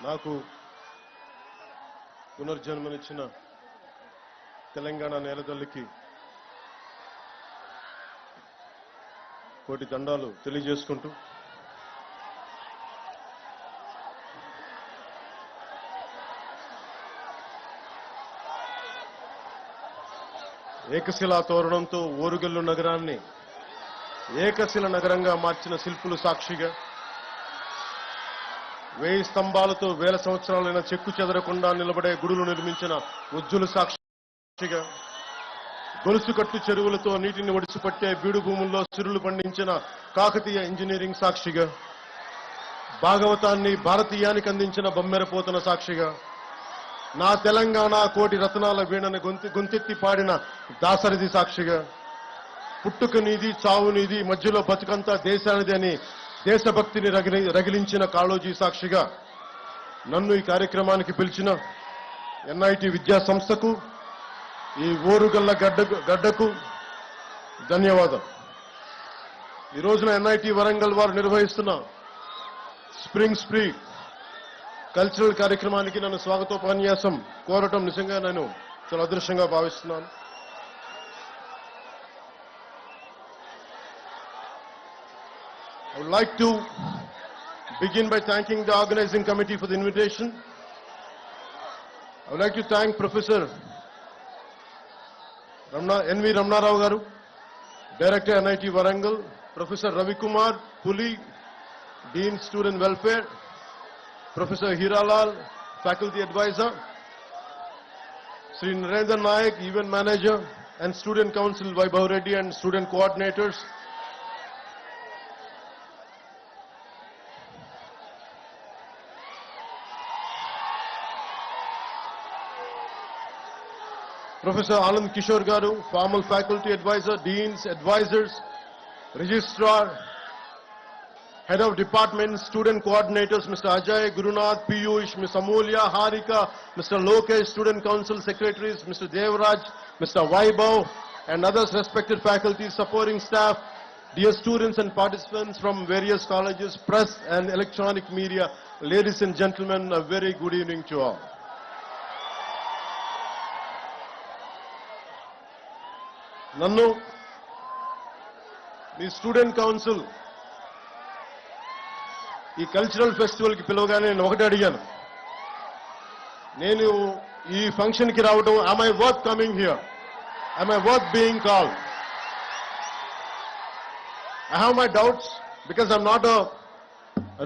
నాకు పునర్జన్మనిచ్చిన తెలంగాణ నేలతల్లికి కోటి దండాలు తెలియజేసుకుంటూ ఏకశిలా తోరణంతో ఓరుగల్లు నగరాన్ని ఏకశిల నగరంగా మార్చిన శిల్పులు సాక్షిగా 1000 స్తంభాలతో వేల సంవత్సరాలైన చెక్కు చెదరకుండా నిలబడే గుడులు నిర్మించిన ఉజ్జులు సాక్షిగా గొలుసు కట్టు చెరువులతో నీటిని ఒడిసిపట్టే బీడు భూముల్లో సిరులు పండించిన కాకతీయ ఇంజనీరింగ్ సాక్షిగా భాగవతాన్ని భారతీయానికి అందించిన బొమ్మెరపోతన సాక్షిగా నా తెలంగాణ కోటి రత్నాల వీణని గొంతెత్తి పాడిన దాసరిది సాక్షిగా పుట్టుక నీది చావు నీది మధ్యలో బతుకంతా దేశానిది అని దేశభక్తిని రగిలించిన కాళోజీ సాక్షిగా నన్ను ఈ కార్యక్రమానికి పిలిచిన ఎన్ఐటి విద్యా సంస్థకు ఈ ఓరుగల్ల గడ్డకు ధన్యవాదం. ఈ రోజున ఎన్ఐటి వరంగల్ వారు నిర్వహిస్తున్న స్ప్రింగ్స్ప్రీ కల్చరల్ కార్యక్రమానికి నన్ను స్వాగతోపన్యాసం కోరటం నిజంగా నేను చాలా అదృష్టంగా భావిస్తున్నాను. I would like to begin by thanking the organizing committee for the invitation. I would like to thank Professor N.V. Ramna Rao Garu, Director NIT Warangal, Professor Ravi Kumar Puli, Dean Student Welfare, Professor Hiralal, Faculty Advisor, Sri Narendra Nayak, Event Manager, and Student Council Vaibhav Reddy and Student Coordinators, Professor Anand Kishore Garu, Formal Faculty Advisor, Deans, Advisors, Registrar, Head of Department, Student Coordinators, Mr. Ajay, Gurunath, Piyush, Ms. Amulya, Harika, Mr. Lokesh, Student Council Secretaries, Mr. Devraj, Mr. Vaibhav, and others respected faculty, supporting staff, dear students and participants from various colleges, press and electronic media, ladies and gentlemen, a very good evening to all. నన్ను మీ student council ఈ cultural ఫెస్టివల్కి పిలవగానే నేను ఒకటి అడిగాను, నేను ఈ ఫంక్షన్కి రావడం am I worth coming here? Am I worth being called? I have my doubts because I'm not a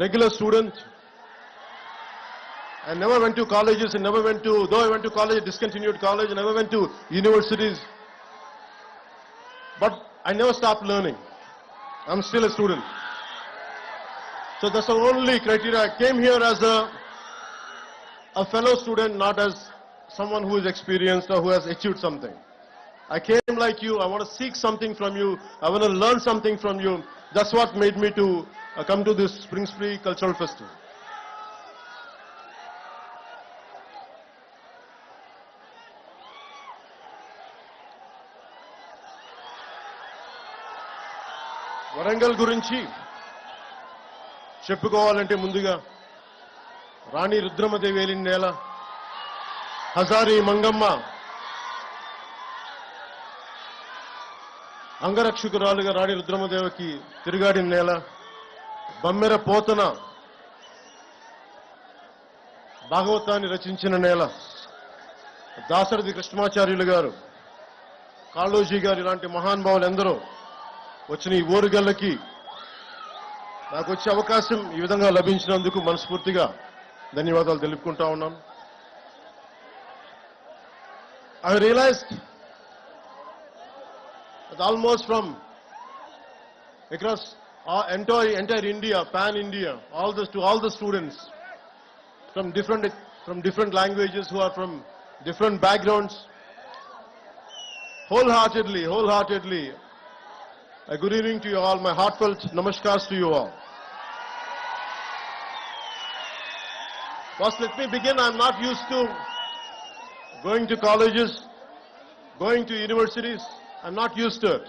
regular student. I never went to colleges and never went to, though I went to college, discontinued college, I never went to universities. But I never stopped learning. I'm still a student. So that's the only criteria. I came here as a fellow student, not as someone who is experienced or who has achieved something. I came like you. I want to seek something from you. I want to learn something from you. That's what made me to come to this SpringSpree Cultural Festival. Warangal గురించి చెప్పుకోవాలంటే ముందుగా రాణి రుద్రమదేవి ఏలిన నేల, హజారీ మంగమ్మ అంగరక్షకురాలుగా రాణి రుద్రమదేవికి తిరుగాడిన నేల, బమ్మెర పోతన భాగవతాన్ని రచించిన నేల, దాసరథి కృష్ణమాచార్యులు గారు, కాళోజీ గారు ఇలాంటి మహానుభావులు ఎందరో వచ్చిన ఈ ఓరుగల్లకి నాకు వచ్చే అవకాశం ఈ విధంగా లభించినందుకు మనస్ఫూర్తిగా ధన్యవాదాలు తెలుపుకుంటా ఉన్నాను. I realized that almost from across entire India, pan India, to all the students from different languages who are from different backgrounds, wholeheartedly, a good evening to you all. My heartfelt namaskars to you all. First, let me begin. I'm not used to going to colleges, going to universities. I'm not used to it.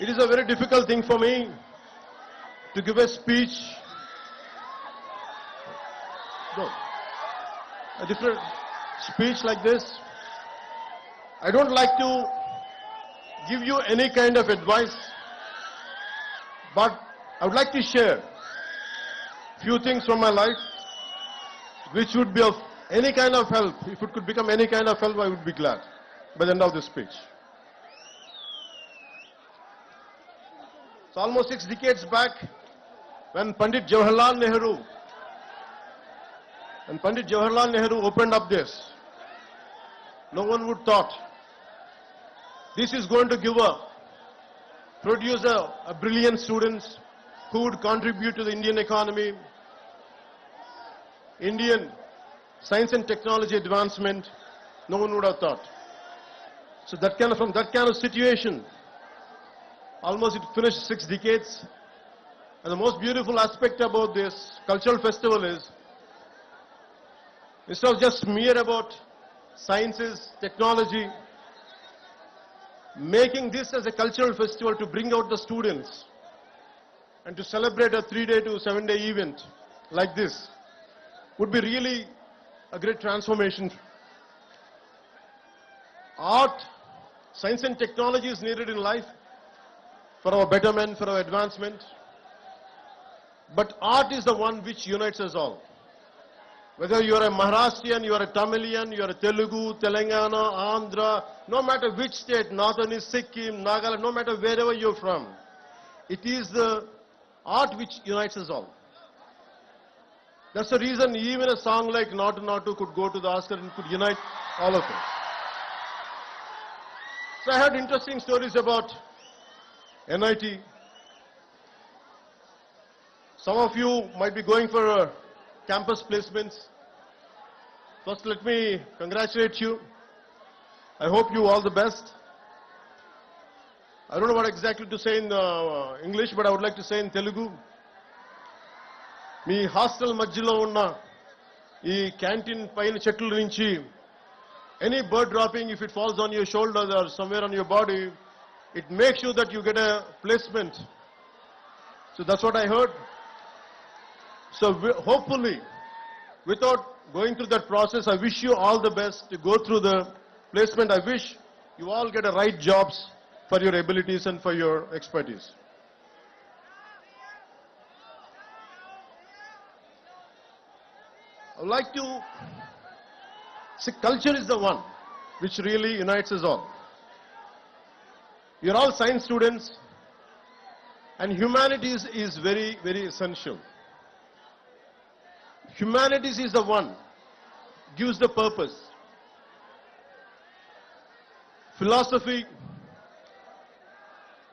It is a very difficult thing for me to give a speech No, a different speech like this. I don't like to give you any kind of advice, but I would like to share few things from my life which would be of any kind of help. If it could become any kind of help, I would be glad by the end of this speech. It's almost 6 decades back when Pandit Jawaharlal Nehru opened up this. No one would thought this is going to produce a brilliant students who would contribute to the Indian economy, Indian science and technology advancement. No one would have thought. So from that kind of situation, almost it finished 6 decades. And the most beautiful aspect about this cultural festival is, instead of just mere about sciences, technology, making this as a cultural festival to bring out the students and to celebrate a 3-day to 7-day event like this would be really a great transformation. Art, science and technology is needed in life for our betterment, for our advancement. But art is the one which unites us all. Whether you are a Maharashtrian, you are a Tamilian, you are a Telugu, Telangana, Andhra, no matter which state, northern is Sikkim, Nagaland, no matter wherever you're from, it is the art which unites us all. That's the reason even a song like Natu Natu could go to the Oscar and could unite all of us. So I heard interesting stories about NIT. Some of you might be going for campus placements. First, let me congratulate you. I hope you all the best. I don't know what exactly to say in English, but I would like to say in Telugu. Me hostel మధ్యలో ఉన్న ఈ canteen పైన చెట్ల నుంచి any bird dropping, if it falls on your shoulder or somewhere on your body, it makes sure that you get a placement. So that's what I heard. So hopefully, without going through that process, I wish you all the best to go through the placement. I wish you all get the right jobs for your abilities and for your expertise. I would like to say culture is the one which really unites us all. You're all science students, and humanities is very, very essential. Humanities is the one gives the purpose. Philosophy,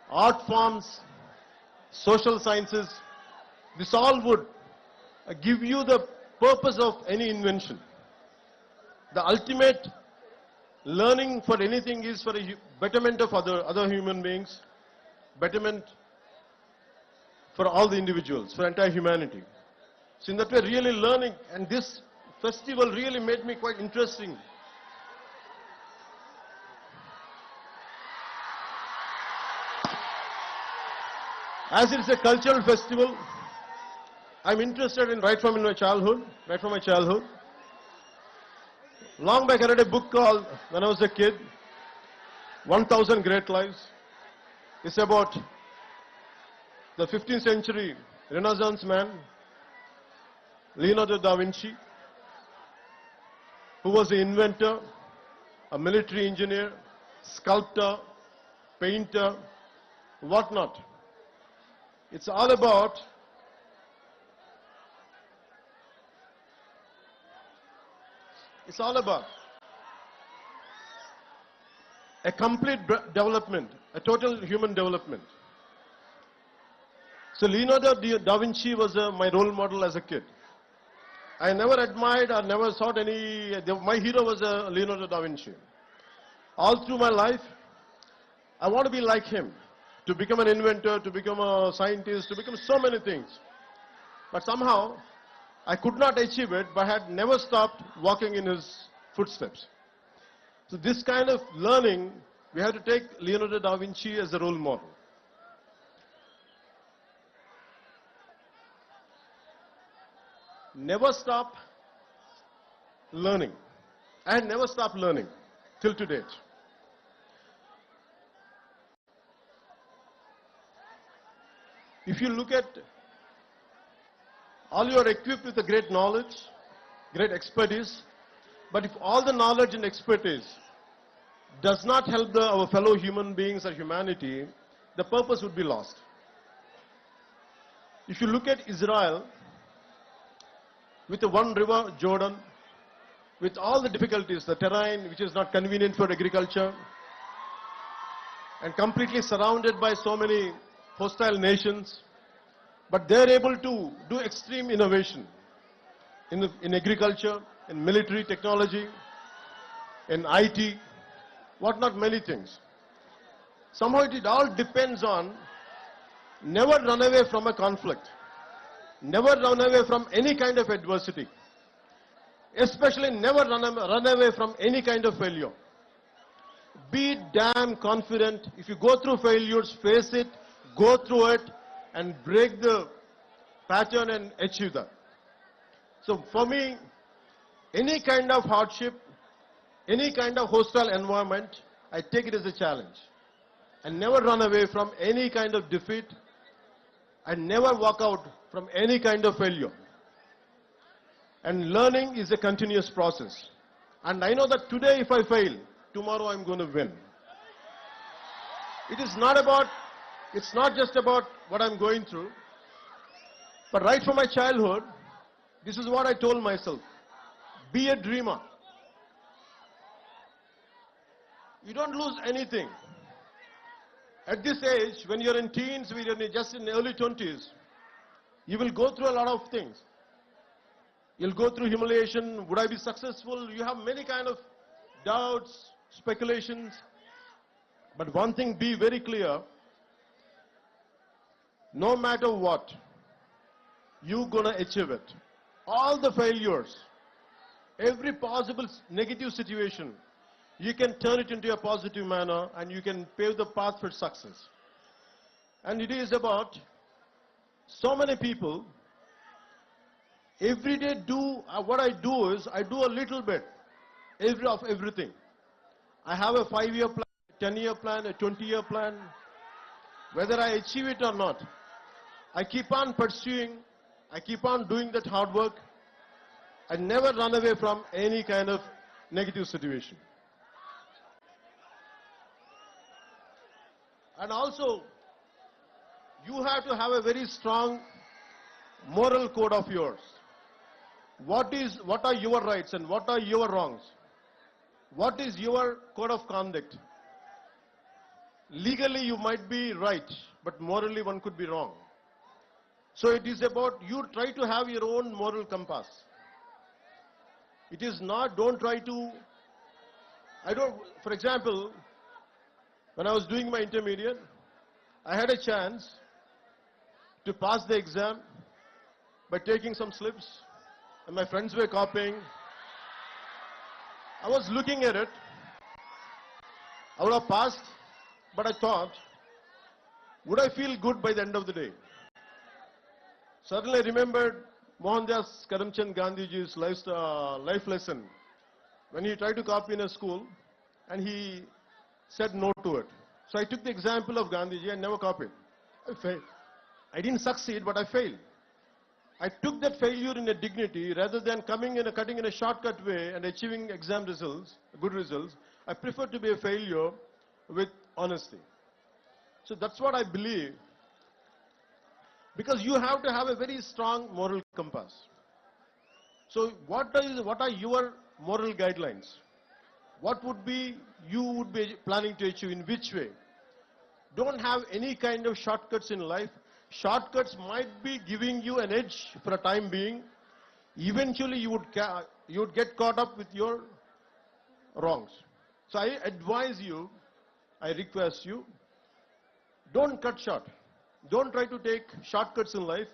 art forms, social sciences, this all would give you the purpose of any invention. The ultimate learning for anything is for a betterment of other human beings, betterment for all the individuals, for entire humanity. So in that way, really learning, and this festival really made me quite interesting. As it's a cultural festival, I'm interested in right from my childhood. Long back I read a book called, when I was a kid, 1000 Great Lives. It's about the 15th century Renaissance man, Leonardo da Vinci, who was an inventor, a military engineer, sculptor, painter, whatnot. It's all about a complete development, a total human development. So Leonardo da Vinci was my role model as a kid. I never admired or never thought my hero was Leonardo da Vinci. All through my life, I want to be like him, to become an inventor, to become a scientist, to become so many things. But somehow, I could not achieve it, but had never stopped walking in his footsteps. So this kind of learning, we have to take Leonardo da Vinci as a role model. Never stop learning. I had never stopped learning till to date. If you look at all, you are equipped with a great knowledge, great expertise, but if all the knowledge and expertise does not help our fellow human beings or humanity, the purpose would be lost. If you look at Israel, with the one river, Jordan, with all the difficulties, the terrain which is not convenient for agriculture, and completely surrounded by so many hostile nations, but they're able to do extreme innovation in agriculture, in military technology, in IT, what not many things. Somehow it all depends on never run away from a conflict, never run away from any kind of adversity, especially never run away from any kind of failure. Be damn confident. If you go through failures, face it, go through it, and break the pattern and achieve that. So for me, any kind of hardship, any kind of hostile environment, I take it as a challenge. And never run away from any kind of defeat, and never walk out from any kind of failure. And learning is a continuous process. And I know that today if I fail, tomorrow I'm going to win. It is not about, it's not just about what I'm going through, but right from my childhood, this is what I told myself. Be a dreamer. You don't lose anything. At this age, when you're in teens, when you're just in the early 20s, you will go through a lot of things. You'll go through humiliation. Would I be successful? You have many kind of doubts, speculations. But one thing, be very clear. No matter what, you're going to achieve it. All the failures, every possible negative situation, you can turn it into a positive manner and you can pave the path for success. And it is about so many people, every day what I do is, I do a little bit of everything. I have a 5-year plan, a 10-year plan, a 20-year plan. Whether I achieve it or not, I keep on pursuing, I keep on doing that hard work. I never run away from any kind of negative situation. And also, you have to have a very strong moral code of yours. What are your rights and what are your wrongs? What is your code of conduct? Legally you might be right, but morally one could be wrong. So it is about you try to have your own moral compass. It is not, don't try to, for example, when I was doing my intermediate, I had a chance to pass the exam by taking some slips, and my friends were copying. I was looking at it. I would have passed, but I thought, would I feel good by the end of the day? Suddenly I remembered Mohandas Karamchand Gandhiji's life lesson when he tried to copy in a school and he said no to it. So I took the example of Gandhiji and never copied. I failed. I didn't succeed, but I failed. I took that failure in a dignity rather than cutting in a shortcut way and achieving exam results, good results. I prefer to be a failure with honesty. So that's what I believe. Because you have to have a very strong moral compass. So what are your moral guidelines? What would be you would be planning to achieve, in which way? Don't have any kind of shortcuts in life. Shortcuts might be giving you an edge for a time being. Eventually you would get caught up with your wrongs. So I advise you, I request you, don't cut short. Don't try to take shortcuts in life.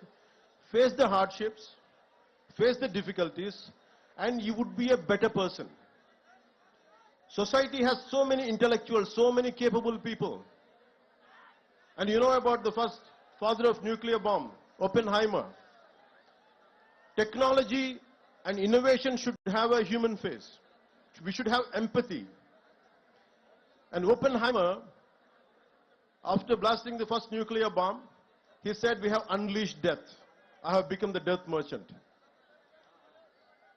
Face the hardships, face the difficulties, and you would be a better person. Society has so many intellectuals, so many capable people. And you know about the first father of nuclear bomb, Oppenheimer. Technology And innovation should have a human face. We should have empathy. And Oppenheimer, after blasting the first nuclear bomb, he said, "We have unleashed death. I have become the death merchant."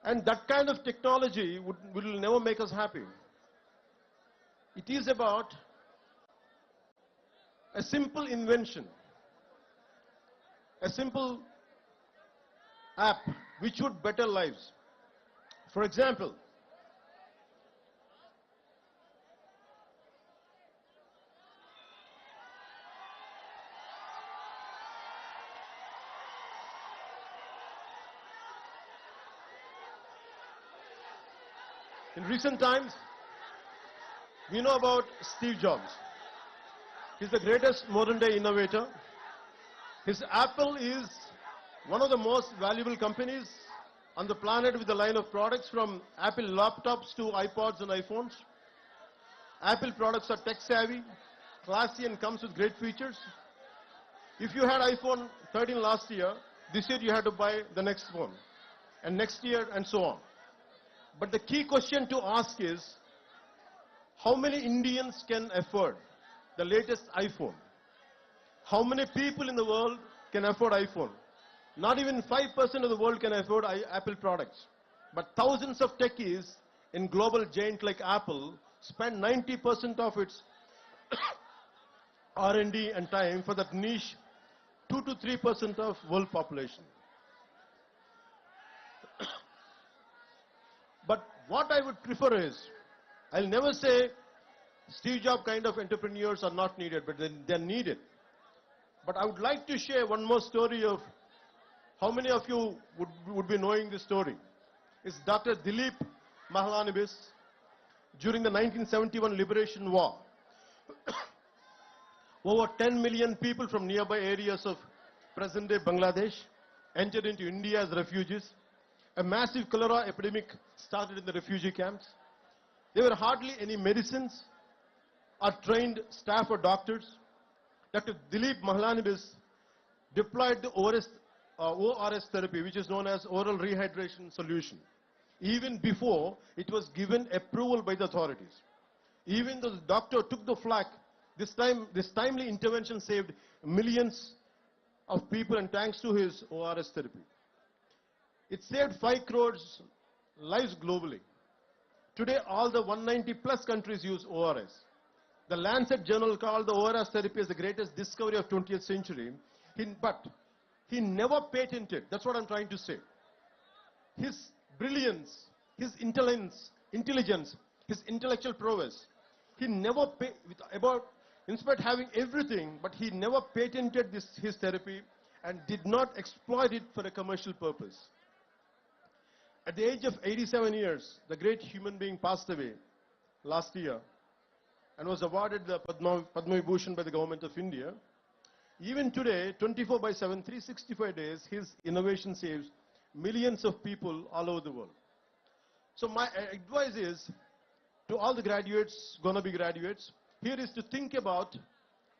And that kind of technology will never make us happy. It is about a simple invention, a simple app which would better lives. For example, in recent times, we know about Steve Jobs. He's the greatest modern day innovator. His Apple is one of the most valuable companies on the planet with a line of products from Apple laptops to iPods and iPhones. Apple products are tech savvy, classy and comes with great features. If you had iPhone 13 last year, this year you had to buy the next phone, and next year and so on. But the key question to ask is, how many Indians can afford the latest iPhone? How many people in the world can afford iPhone? Not even 5% of the world can afford Apple products. But thousands of techies in global giant like Apple spend 90% of its R&D and time for that niche 2 to 3% of world population. But what I would prefer is, I'll never say Steve Jobs kind of entrepreneurs are not needed, but they're needed. But I would like to share one more story of how many of you would be knowing this story. It's Dr. Dilip Mahalanobis during the 1971 Liberation War. Over 10 million people from nearby areas of present-day Bangladesh entered into India as refugees. A massive cholera epidemic started in the refugee camps. There were hardly any medicines or trained staff or doctors. Dr. Dilip Mahalanobis deployed the ORS therapy, which is known as oral rehydration solution, even before it was given approval by the authorities. Even though the doctor took the flak, this timely intervention saved millions of people, and thanks to his ORS therapy. It saved 5 crores lives globally. Today, all the 190 plus countries use ORS. The Lancet journal called the ORS therapy as the greatest discovery of 20th century. But he never patented. That's what I'm trying to say. His brilliance, his intelligence, his intellectual prowess. He never in spite of having everything, but he never patented his therapy and did not exploit it for a commercial purpose. At the age of 87 years, the great human being passed away last year and was awarded the Padma Vibhushan by the government of India. Even today, 24/7, 365 days, his innovation saves millions of people all over the world. So my advice is to all the graduates, gonna be graduates, here is to think about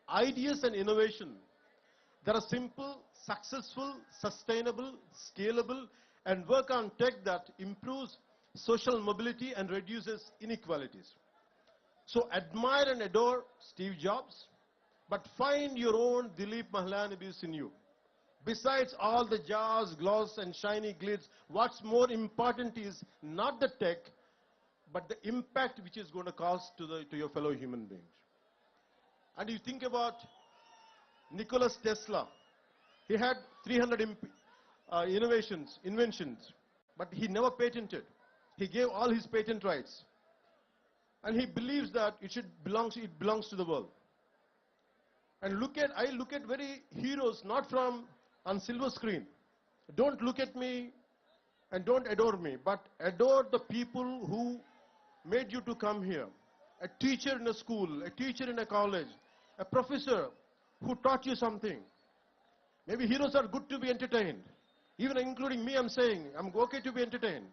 ideas and innovation that are simple, successful, sustainable, scalable, and work on tech that improves social mobility and reduces inequalities. So admire and adore Steve Jobs, but find your own Dilip Mahalanobis in you. Besides all the jazz, gloss, and shiny glitz, what's more important is not the tech, but the impact which is going to cause to your fellow human beings. And you think about Nikola Tesla. He had 300 inventions, but he never patented. He gave all his patent rights. And he believes that it belongs to the world. And I look at very heroes, not from on silver screen. Don't look at me and don't adore me, but adore the people who made you to come here. A teacher in a school, a teacher in a college, a professor who taught you something. Maybe heroes are good to be entertained. Even including me, I'm saying, I'm okay to be entertained.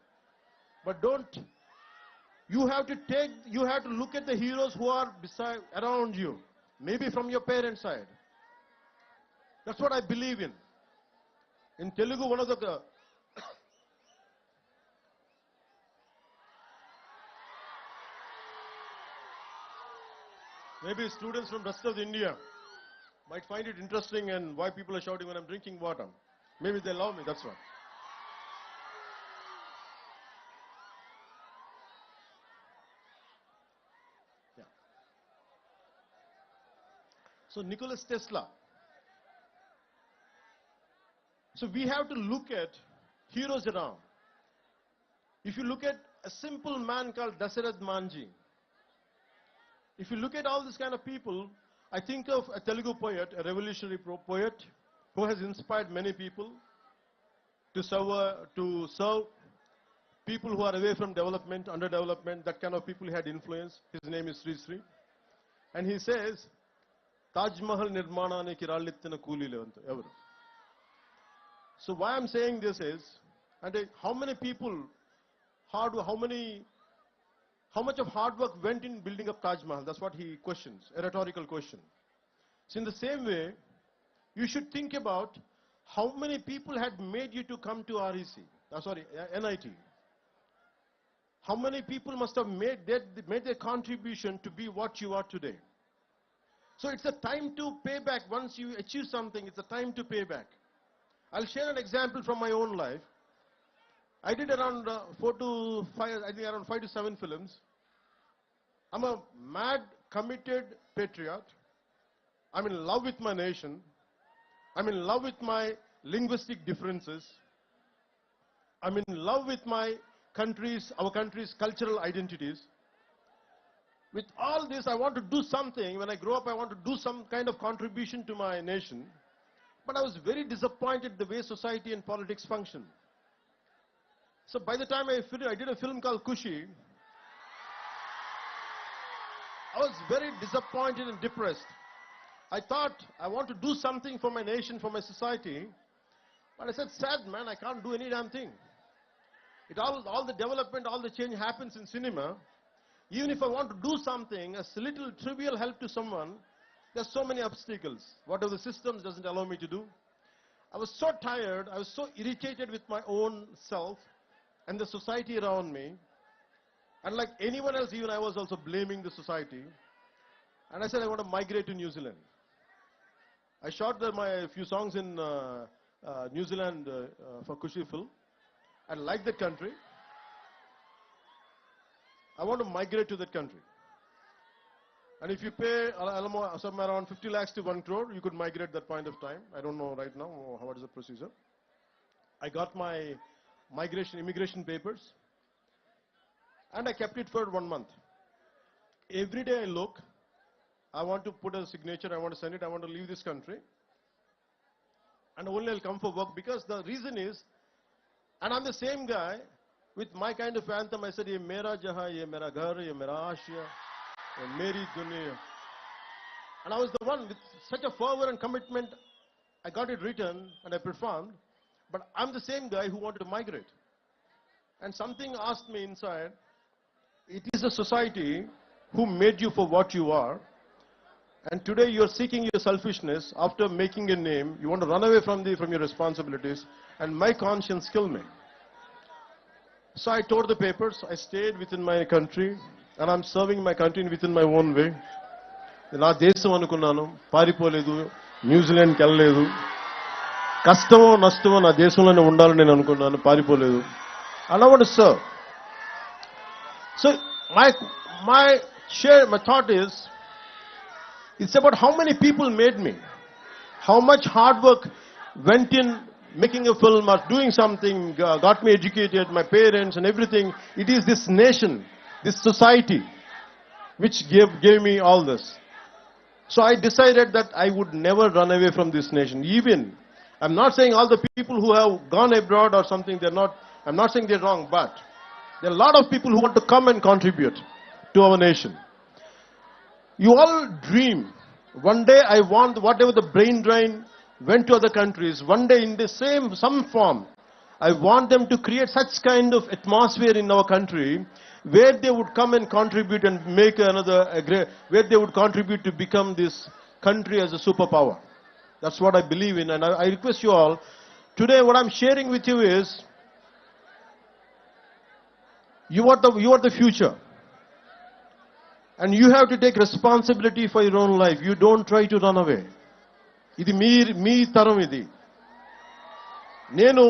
But you have to look at the heroes who are around you. Maybe from your parents' side. That's what I believe in. In Telugu, one of the Maybe students from rest of India might find it interesting and why people are shouting when I'm drinking water. Maybe they love me, that's why. Yeah. So Nikola Tesla. So we have to look at heroes around. If you look at a simple man called Dasarath Manji, if you look at all this kind of people, I think of a Telugu poet, a revolutionary poet, who has inspired many people to serve people who are away from development, underdevelopment, that kind of people he had influence. His name is SpringSpree. And he says, Taj Mahal Nirmananiki Rallittina Koolile evaru. So why I'm saying this is, and how many people, how much of hard work went in building up Taj Mahal? That's what he questions, a rhetorical question. So in the same way, you should think about how many people had made you to come to NIT. How many people must have made their contribution to be what you are today. So it's a time to pay back. Once you achieve something, it's a time to pay back. I'll share an example from my own life. I did around 5 to 7 films. I'm a mad, committed patriot. I'm in love with my nation. I'm in love with my linguistic differences. I'm in love with our country's cultural identities. With all this, I want to do something. When I grow up, I want to do some kind of contribution to my nation. But I was very disappointed the way society and politics function. So by the time I did a film called Kushi, I was very disappointed and depressed. I thought I want to do something for my nation, for my society. But I said, sad man, I can't do any damn thing. All the development, all the change happens in cinema. Even if I want to do something, a little trivial help to someone, there's so many obstacles. Whatever the systems doesn't allow me to do. I was so tired, I was so irritated with my own self and the society around me. And like anyone else, even I was also blaming the society. And I said, I want to migrate to New Zealand. I shot my few songs in New Zealand for Kushi film. I like that country. I want to migrate to that country. And if you pay somewhere around 50 lakhs to 1 crore, you could migrate that point of time. I don't know right now what is the procedure. I got my immigration papers. And I kept it for 1 month. Every day I look, I want to put a signature, I want to send it, I want to leave this country. And only I'll come for work, because the reason is, and I'm the same guy, with my kind of anthem, I said, ye mera jahan, ye mera ghar, ye mera aashiya, ye meri duniya. And I was the one with such a fervor and commitment, I got it written and I performed, but I'm the same guy who wanted to migrate. And something asked me inside, it is the society who made you for what you are, and today you are seeking your selfishness. After making a name, you want to run away from your responsibilities, and my conscience killed me. So I tore the papers, I stayed within my country, and I'm serving my country within my own way. నా దేశం అనుకున్నాను, పారిపోలేదు, న్యూజిలాండ్కి వెళ్ళలేదు, కష్టమో నష్టమో నా దేశంలోనే ఉండాలని నేను అనుకున్నాను, పారిపోలేదు. And I want to serve. So my thought is, it's about how many people made me, how much hard work went in making a film or doing something, got me educated, my parents and everything. It is this nation, this society, which gave me all this. So I decided that I would never run away from this nation. Even, I'm not saying all the people who have gone abroad or something, I'm not saying they're wrong, but there are a lot of people who want to come and contribute to our nation. You all dream. One day I want whatever the brain drain went to other countries, one day in the some form, I want them to create such kind of atmosphere in our country where they would come and contribute and make where they would contribute to become this country as a superpower. That's what I believe in, and I request you all, today what I'm sharing with you is, you are the future. And you have to take responsibility for your own life. You don't try to run away. Idi me taram idi. Nenu,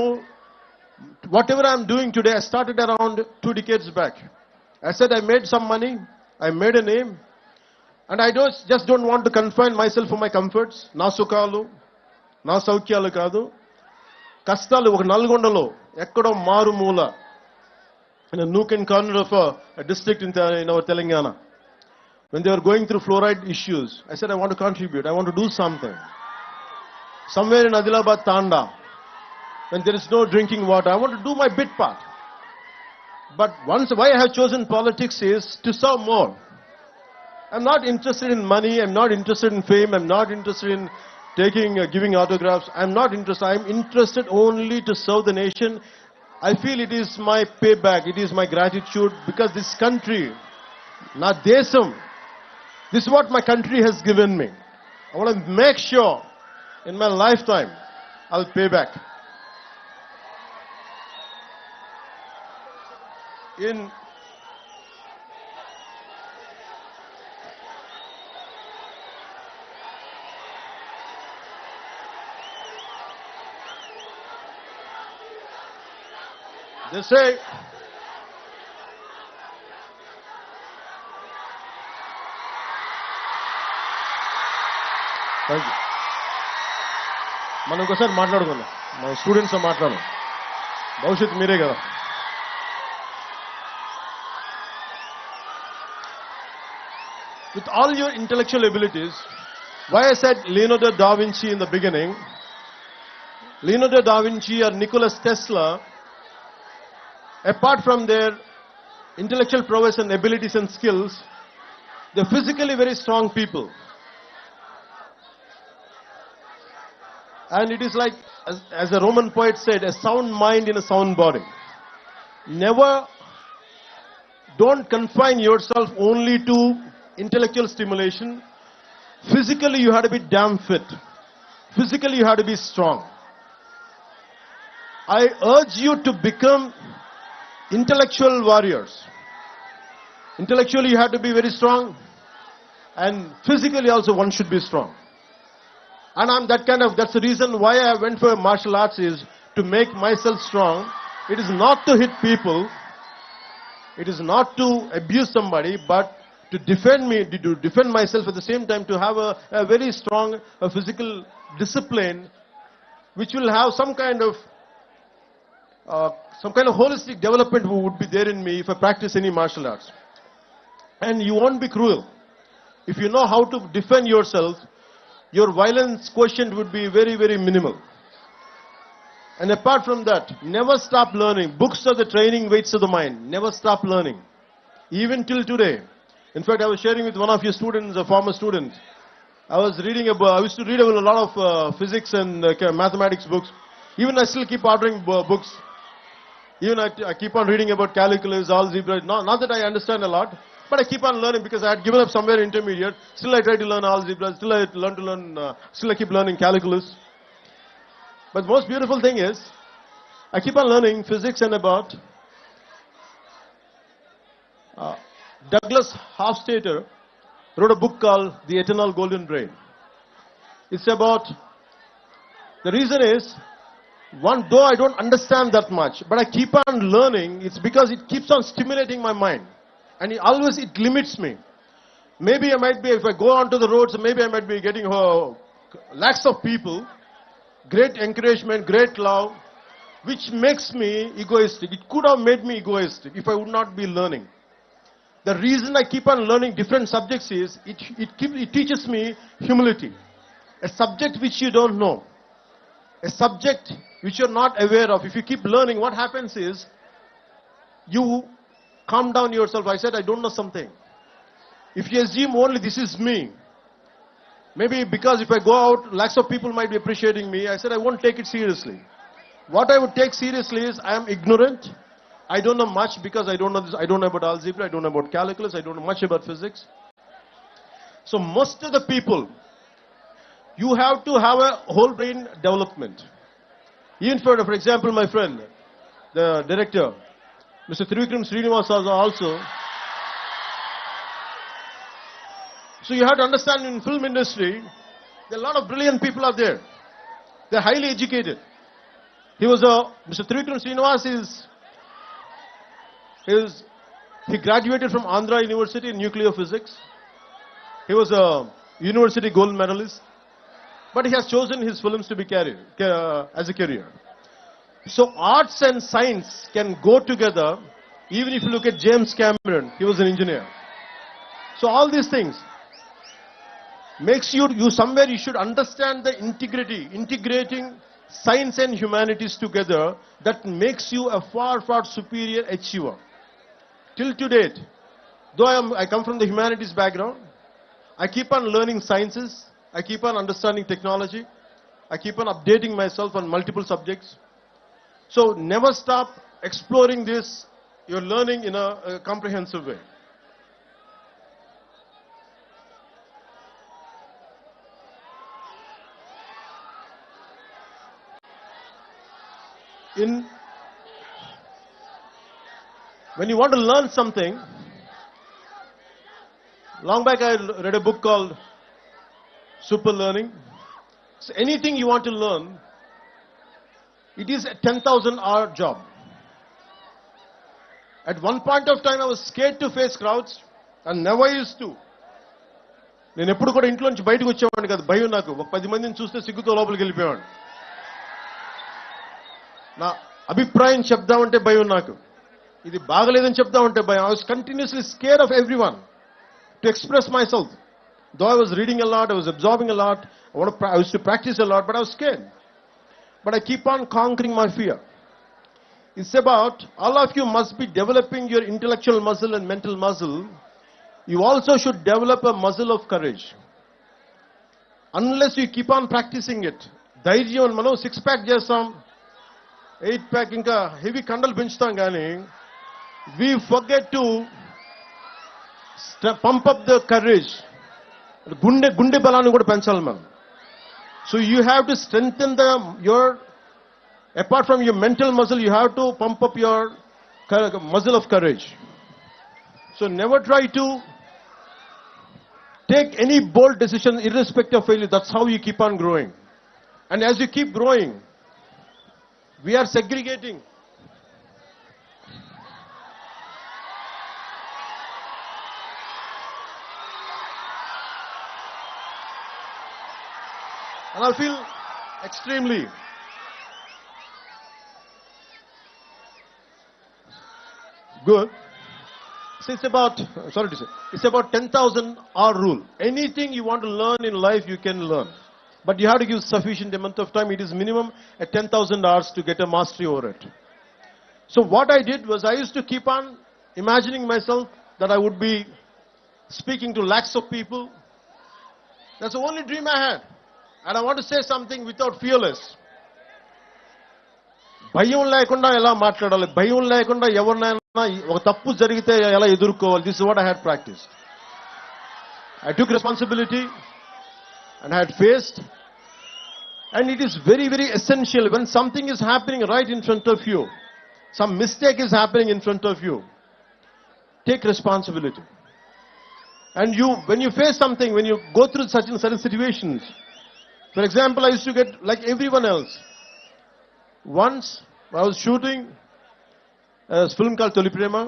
whatever I'm doing today, I started around 2 decades back. I said I made some money, I made a name, and I just don't want to confine myself for my comforts. Na sukalu, na saukyalu kadu. Kastalu oka Nalgondalo, ekkado maru moola, in a nook and corner of a district in our Telangana. When they were going through fluoride issues, I said I want to contribute, I want to do something. Somewhere in Adilabad, Tanda, when there is no drinking water, I want to do my bit part. But why I have chosen politics is to serve more. I'm not interested in money, I'm not interested in fame, I'm not interested in giving autographs. I'm not interested. I'm interested only to serve the nation. I feel it is my payback, it is my gratitude, because this country, na desam, this is what my country has given me. I want to make sure in my lifetime I'll pay back. They say, thank you. మనం ఒకసారి మాట్లాడుకుందాం, మన students మాట్లాడు, భవిష్యత్తు మీరే కదా. With all your intellectual abilities, why I said Leonardo da Vinci in the beginning, Leonardo da Vinci or Nikola Tesla, apart from their intellectual prowess and abilities and skills, they're physically very strong people. And it is like, as a Roman poet said, a sound mind in a sound body. Don't confine yourself only to intellectual stimulation. Physically, you have to be damn fit. Physically, you have to be strong. I urge you to become intellectual warriors. Intellectually, you have to be very strong, and physically also one should be strong. And that's the reason why I went for martial arts, is to make myself strong. It is not to hit people, it is not to abuse somebody, but to defend myself at the same time, to have a very strong physical discipline, which will have some kind of holistic development would be there in me if I practice any martial arts. And you won't be cruel. If you know how to defend yourself, your violence quotient would be very, very minimal. And apart from that, never stop learning. Books are the training weights of the mind. Never stop learning. Even till today. In fact, I was sharing with one of your students, a former student. I used to read a lot of physics and mathematics books. Even I still keep ordering books. Even I keep on reading about calculus, algebra. Not that I understand a lot, but I keep on learning, because I had given up somewhere intermediate. Still I try to learn algebra. Still I keep learning calculus. But the most beautiful thing is, I keep on learning physics. And about Douglas Hofstadter wrote a book called The Eternal Golden Brain. It's about, the reason is, though I don't understand that much, but I keep on learning, it's because it keeps on stimulating my mind. And it limits me. Maybe I might be, if I go onto the roads, maybe I might be getting lakhs of people, great encouragement, great love, which makes me egoistic. It could have made me egoistic if I would not be learning. The reason I keep on learning different subjects is, it teaches me humility. A subject which you don't know, a subject which you're not aware of, if you keep learning, what happens is, you calm down yourself. I said I don't know something. If you assume only this is me, maybe because if I go out, lakhs of people might be appreciating me, I said I won't take it seriously. What I would take seriously is, I am ignorant, I don't know much, because I don't know this, I don't know about algebra, I don't know about calculus, I don't know much about physics. So most of the people, you have to have a whole brain development. Even for example, my friend, the director, Mr. Trivikram Srinivas also, So you have to understand, in film industry, there are a lot of brilliant people are there. They're highly educated. Mr. Trivikram Srinivas he graduated from Andhra University in nuclear physics. He was a university gold medalist. But he has chosen his films to be as a career. So arts and science can go together. Even if you look at James Cameron, he was an engineer. So all these things makes you somewhere you should understand the integrating science and humanities together. That makes you a far, far superior achiever. Till to date, though I come from the humanities background, I keep on learning sciences. I keep on understanding technology. I keep on updating myself on multiple subjects. So never stop exploring this. You're learning in a comprehensive way. When you want to learn something, long back I read a book called Super Learning. So anything you want to learn, it is a 10,000-hour job. At one point of time, I was scared to face crowds and never used to. నేను ఎప్పుడు కూడా ఇంట్లో నుంచి బయటకు వచ్చేవాడిని కాదు. భయం నాకు. ఒక 10 మందిని చూస్తే సిగ్గుతో లోపలికి వెళ్ళిపోయాను. నా అభిప్రాయం చెప్దామంటే భయం నాకు. ఇది బాగలేదని చెప్దామంటే భయం. I was continuously scared of everyone to express myself. Though I was reading a lot, I was absorbing a lot, I used to practice a lot, but I was scared. But I keep on conquering my fear. It's about, all of you must be developing your intellectual muscle and mental muscle. You also should develop a muscle of courage. Unless you keep on practicing it. ధైర్యం మనం 6-pack చేస్తాం, 8-pack ఇంకా heavy కండలు పెంచుతాం కానీ we forget to pump up the courage. గుండె బలాన్ని కూడా పెంచాలి మనం. So you have to strengthen apart from your mental muscle, you have to pump up your muscle of courage. So never try to take any bold decision irrespective of failure. That's how you keep on growing. And as you keep growing, we are segregating. And I feel extremely good. So it's about 10,000-hour rule. Anything you want to learn in life, you can learn. But you have to give sufficient amount of time. It is minimum at 10,000 hours to get a mastery over it. So what I did was I used to keep on imagining myself that I would be speaking to lakhs of people. That's the only dream I had. And I want to say something without fearless. భయం లేకుండా ఎలా మాట్లాడాలి, భయం లేకుండా ఎవరినైనా ఒక తప్పు జరిగితే ఎలా ఎదుర్కోవాలి. This is what I had practiced. I took responsibility and I had faced. And it is very, very essential when something is happening right in front of you, some mistake is happening in front of you, take responsibility. And when you face something, when you go through certain situations, for example, I used to get like everyone else. Once I was shooting a film called Toli Prema.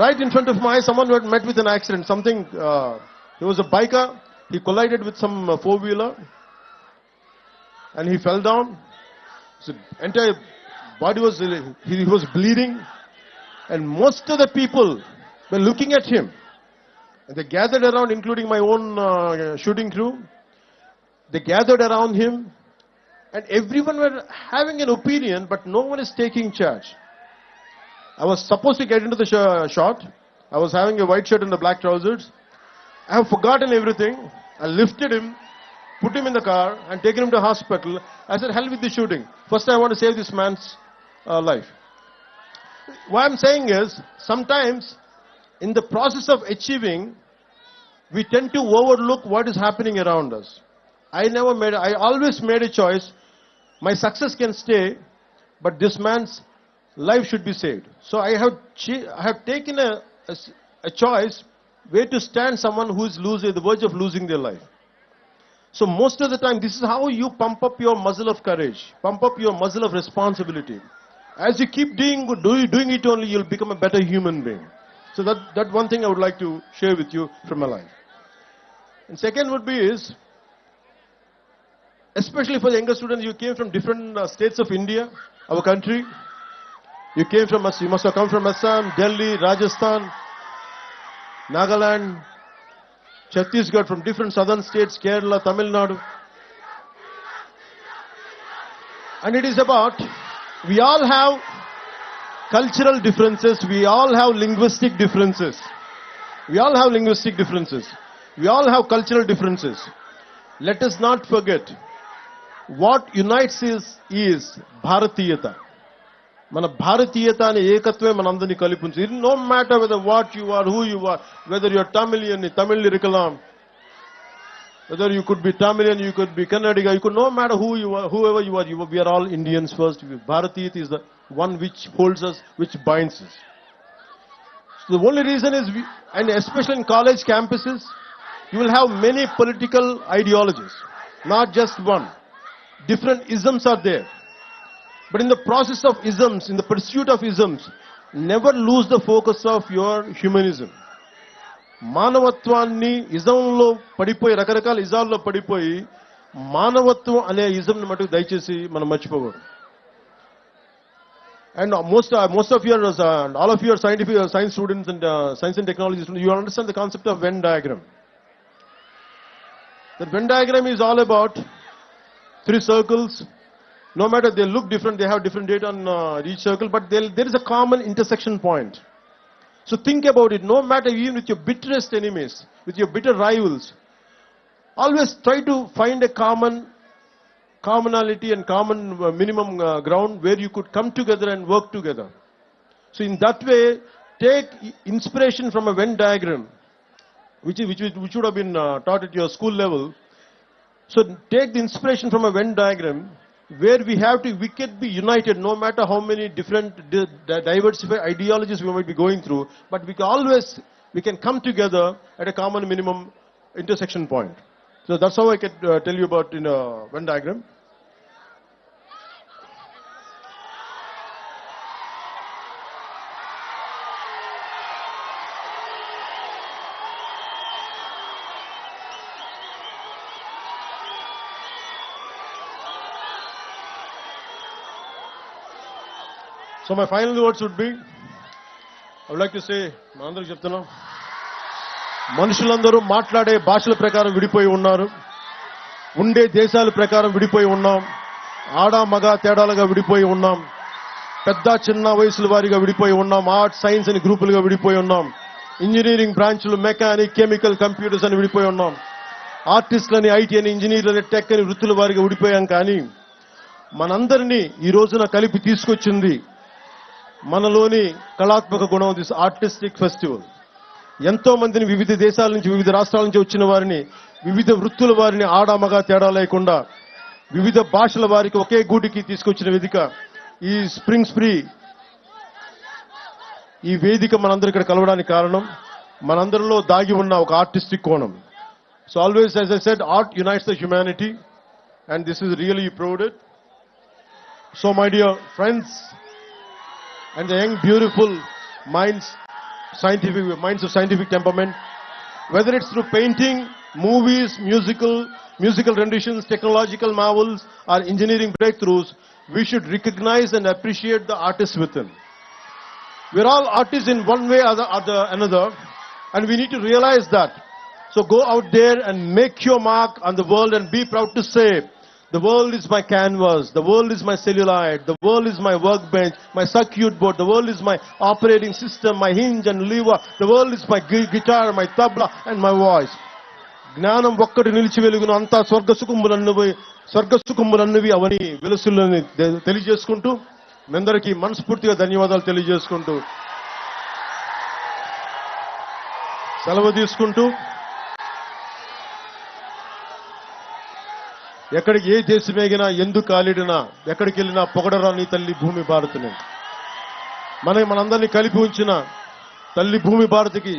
Right in front of my eyes, someone had met with an accident. He was a biker. He collided with some four-wheeler and he fell down. His entire body he was bleeding, and most of the people were looking at him. And they gathered around, including my own shooting crew. They gathered around him, and everyone were having an opinion, but no one is taking charge. I was supposed to get into the shot. I was having a white shirt and the black trousers. I have forgotten everything. I lifted him, put him in the car, and taken him to hospital. I said, hell with the shooting. First, I want to save this man's life. What I'm saying is, sometimes, in the process of achieving, we tend to overlook what is happening around us. I always made a choice. My success can stay, but this man's life should be saved. So I have taken a choice where to stand someone who is losing, the verge of losing their life. So most of the time, this is how you pump up your muscle of courage, pump up your muscle of responsibility. As you keep doing it only, you'll become a better human being. So that one thing I would like to share with you from my life. And second would be is, especially for the younger students, you came from different states of India, our country. You must have come from Assam, Delhi, Rajasthan, Nagaland, Chhattisgarh, from different southern states, Kerala, Tamil Nadu. And it is about, we all have cultural differences, we all have linguistic differences. We all have linguistic differences. We all have cultural differences. Let us not forget, what unites us is Bharatiyata. Mana Bharatiyata ane ekatve manandani kalipunchu. No matter whether what you are, who you are, whether you are Tamilian, Tamil Irikalam, whether you could be Tamilian, you could be Kannadiga, you could, no matter who you are, whoever you are, we are all Indians first. Bharatiyata is the one which holds us, which binds us. So the only reason is, and especially in college campuses, you will have many political ideologies, not just one. Different isms are there. But in the process of isms, in the pursuit of isms, never lose the focus of your humanism. మానవత్వాన్ని ఇజంలో పడిపోయి, రకరకాల ఇజాల్లో పడిపోయి, మానవత్వం అనే ఇజంని మటుకు దయచేసి మనం మర్చిపోకూడదు. And most of your, all of your science students and science and technology students, you understand the concept of Venn diagram. The Venn diagram is all about three circles. No matter they look different, they have different data on each circle, but there is a common intersection point. So think about it. No matter, even with your bitterest enemies, with your bitter rivals, always try to find a commonality and common minimum ground where you could come together and work together. So in that way, take inspiration from a Venn diagram, which would have been taught at your school level. So take the inspiration from a Venn diagram where we can be united, no matter how many different diversified ideologies we might be going through, but we can come together at a common minimum intersection point. So that's how I can tell you about in a Venn diagram. So my final words would be, I would like to say, మనందరికీ చెప్తున్నా, మనుషులందరూ మాట్లాడే భాషల ప్రకారం విడిపోయి ఉన్నారు, ఉండే దేశాల ప్రకారం విడిపోయి ఉన్నాం, ఆడ మగ తేడాలుగా విడిపోయి ఉన్నాం, పెద్ద చిన్న వయసుల వారిగా విడిపోయి ఉన్నాం, ఆర్ట్స్ సైన్స్ అని గ్రూపులుగా విడిపోయి ఉన్నాం, ఇంజనీరింగ్ బ్రాంచ్లు మెకానిక్ కెమికల్ కంప్యూటర్స్ అని విడిపోయి ఉన్నాం, ఆర్టిస్టులని ఐటీ అని ఇంజనీర్లని టెక్ అని వృత్తుల వారిగా విడిపోయాం. కానీ మనందరినీ ఈ రోజున కలిపి తీసుకొచ్చింది మనలోని కళాత్మక గుణం, దిస్ ఆర్టిస్టిక్ ఫెస్టివల్. ఎంతో మందిని వివిధ దేశాల నుంచి, వివిధ రాష్ట్రాల నుంచి వచ్చిన వారిని, వివిధ వృత్తుల వారిని ఆడ మగ తేడా లేకుండా వివిధ భాషల వారికి ఒకే గూటికి తీసుకొచ్చిన వేదిక ఈ స్ప్రింగ్స్ప్రీ. ఈ వేదిక మనందరూ ఇక్కడ కలవడానికి కారణం మనందరిలో దాగి ఉన్న ఒక ఆర్టిస్టిక్ కోణం. So always, as I said, art unites the humanity, and this is really prouded. So my dear friends and the young beautiful minds of scientific temperament, whether it's through painting, movies, musical renditions, technological marvels, or engineering breakthroughs, we should recognize and appreciate the artists within. We're all artists in one way or another, and we need to realize that. So go out there and make your mark on the world and be proud to say, the world is my canvas, the world is my celluloid, the world is my workbench, my circuit board, the world is my operating system, my hinge and lever, the world is my guitar, my tabla and my voice. జ్ఞానం ఒక్కటి నిలిచి వెలుగును, అంతా స్వర్గసుఖములన్నవి అవని వెలుసులని తెలియజేసుకుంటూ, మీ అందరికీ మనస్ఫూర్తిగా ధన్యవాదాలు తెలియజేసుకుంటూ సెలవు తీసుకుంటూ, ఎక్కడికి ఏ దేశం ఎగినా, ఎందుకు కాలిడినా, ఎక్కడికి వెళ్ళినా పొగడరా నీ తల్లి భూమి భారతిని. మనందరినీ కలిపి ఉంచిన తల్లి భూమి భారతికి